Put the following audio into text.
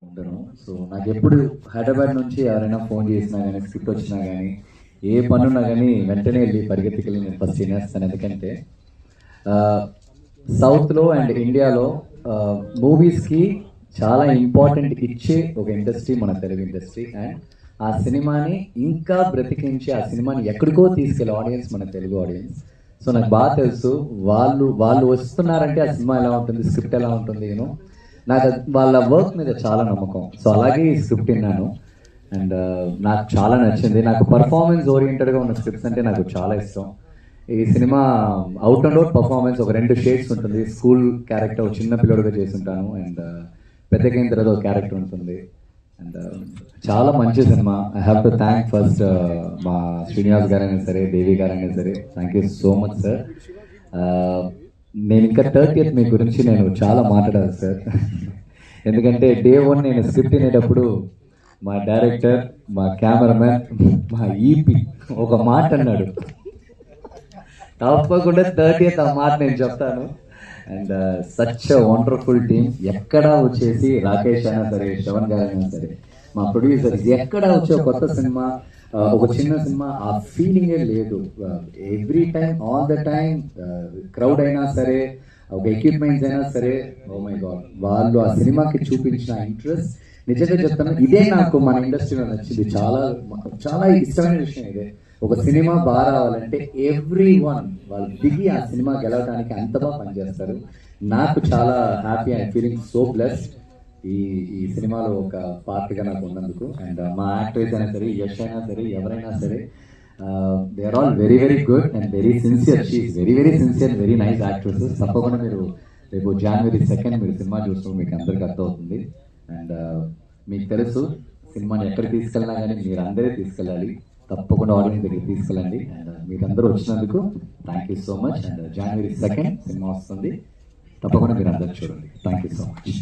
ఉండను. సో నాకు ఎప్పుడు హైదరాబాద్ నుంచి ఎవరైనా ఫోన్ చేసినా కానీ స్క్రిప్ట్ వచ్చినా కానీ ఏ పనున్నా కానీ వెంటనే వెళ్ళి పరిగెత్తుకెళ్ళి నేను ఫస్ట్ తినేస్తాను. ఎందుకంటే సౌత్లో అండ్ ఇండియాలో మూవీస్కి చాలా ఇంపార్టెంట్ ఇచ్చే ఒక ఇండస్ట్రీ మన తెలుగు ఇండస్ట్రీ. అండ్ ఆ సినిమాని ఇంకా బ్రతికించి ఆ సినిమాని ఎక్కడికో తీసుకెళ్ళే ఆడియన్స్ మన తెలుగు ఆడియన్స్. సో నాకు బాగా తెలుసు వాళ్ళు వస్తున్నారంటే ఆ సినిమా ఎలా ఉంటుంది, స్క్రిప్ట్ ఎలా ఉంటుంది, యూనో నాకు వాళ్ళ వర్క్ మీద చాలా నమ్మకం. సో అలాగే ఈ స్క్రిప్ట్ విన్నాను అండ్ నాకు చాలా నచ్చింది. నాకు పర్ఫార్మెన్స్ ఓరియంటెడ్గా ఉన్న స్క్రిప్ట్స్ అంటే నాకు చాలా ఇష్టం. ఈ cinema out and out performance ఒక 2 షేడ్స్ ఉంటుంది. స్కూల్ క్యారెక్టర్ ఒక చిన్న పిల్లడుగా చేస్తుంటాను అండ్ పెద్దగైన తర్వాత ఒక క్యారెక్టర్ ఉంటుంది. అండ్ చాలా మంచి cinema. I have to thank first మా శ్రీనివాస్ గారైనా సరే, దేవి గారైనా సరే, thank you so much sir. నేను ఇంకా 30th మీ గురించి నేను చాలా మాట్లాడాలి సార్. ఎందుకంటే డే 1 నేను స్క్రిప్ట్ వినేటప్పుడు మా డైరెక్టర్, మా కెమెరామ్యాన్, మా ఈపీ ఒక మాట అన్నాడు. తప్పకుండా 30th ఆ మాట నేను చెప్తాను. And such wonderful team. ఎక్కడా వచ్చేసి రాకేష్ అయినా సరే, శ్రవణ్ గారు అయినా సరే, మా ప్రొడ్యూసర్స్ ఎక్కడా వచ్చే కొత్త సినిమా, ఒక చిన్న సినిమా ఆ ఫీలింగే లేదు. Every time, all the time, crowd అయినా సరే, ఒక ఎక్విప్మెంట్స్ అయినా సరే, ఓ మై గాడ్, వాళ్ళు ఆ సినిమాకి చూపించిన ఇంట్రెస్ట్ నిజంగా చెప్తాను, ఇదే నాకు మన ఇండస్ట్రీలో నచ్చింది. చాలా చాలా ఇష్టమైన విషయం ఇదే. ఒక సినిమా బాగా రావాలంటే ఎవ్రీ వన్ వాళ్ళు దిగి ఆ సినిమా గెలవడానికి అంత బాగా పనిచేస్తారు. నాకు చాలా happy, I feeling so blessed ఈ సినిమాలో ఒక పార్ట్గా నాకు ఉన్నందుకు. అండ్ మా యాక్టర్స్ అయినా సరే, యష్ అయినా సరే, ఎవరైనా సరే, they are all very very good and very sincere. She's very very sincere, very nice actress. తప్పకుండా మీరు రేపు January 2 మీరు సినిమా చూస్తూ మీకు అందరికీ అర్థమవుతుంది. అండ్ మీకు తెలుసు సినిమాని ఎక్కడికి తీసుకెళ్ళినా కానీ మీరు అందరే తీసుకెళ్ళాలి. తప్పకుండా ఆడియన్స్ దగ్గరికి తీసుకెళ్ళండి. అండ్ మీరందరూ వచ్చినందుకు thank you so much. And January 2 cinema వస్తుంది. తప్పకుండా మీరు అందరూ చూడండి. Thank you so much.